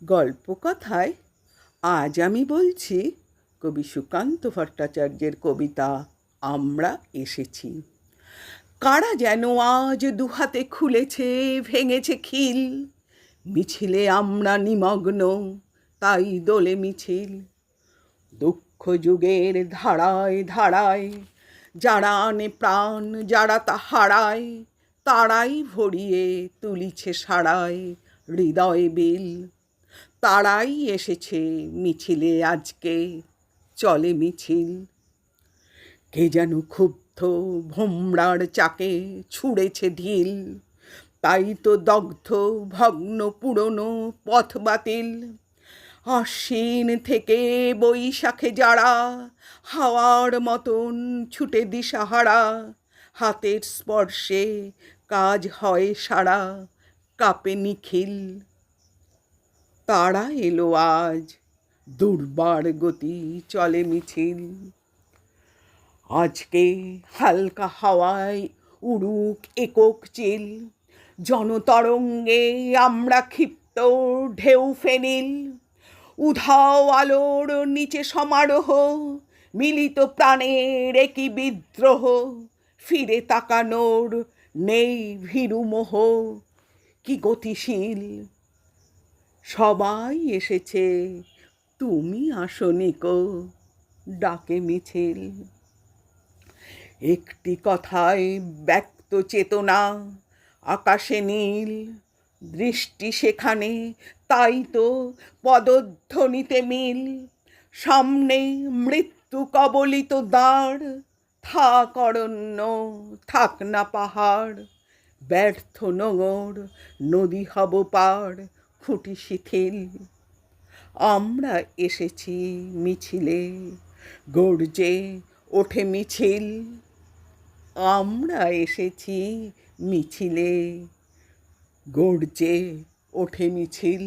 গল্পকথায় আজ আমি বলছি কবি সুকান্ত ভট্টাচার্যের কবিতা আমরা এসেছি। কারা যেন আজ দুহাতে খুলেছে, ভেঙেছে খিল, মিছিলে আমরা নিমগ্ন, তাই দোলে মিছিল। দুঃখ যুগের ধারায় ধারায় যারা আনে প্রাণ, যারা তা হারায়, তারাই ভরিয়ে তুলিছে সারায় হৃদয় বিল। তারাই এসেছে মিছিলে আজকে, চলে মিছিল। কে যেন ক্ষুব্ধ ভোমরার চাকে ছুঁড়েছে ঢিল, তাই তো দগ্ধ ভগ্ন পুরনো পথ বাতিল। আশ্বিন থেকে বৈশাখে যারা হাওয়ার মতন ছুটে দিশাহারা, হাতের স্পর্শে কাজ হয় সারা, কাঁপে নিখিল। তারা এলো আজ, দুর্বার গতি চলে মিছিল। আজকে হালকা হাওয়ায় উড়ুক একক চিল, জনতরঙ্গে আমরা ক্ষিপ্ত ঢেউ ফেনিল। উধাও আলোর নিচে সমারোহ, মিলিত প্রাণের একই বিদ্রোহ। ফিরে তাকানোর নেই ভীরু মোহ, কি গতিশীল। সবাই এসেছে, তুমি আসনি কো, ডাকে মিছিল। একটি কথায় ব্যক্ত চেতনা, আকাশে নীল দৃষ্টি সেখানে, তাই তো পদধ্বনিতে মিল। সামনে মৃত্যু কবলিত দাঁড়, থাক অরণ্য, থাক না পাহাড়। ব্যর্থ নোঙর, নদী হব পার, খুঁটি শিথিল। আমরা এসেছি মিছিলে, গর্জে ওঠে মিছিল। আমরা এসেছি মিছিলে, গর্জে ওঠে মিছিল।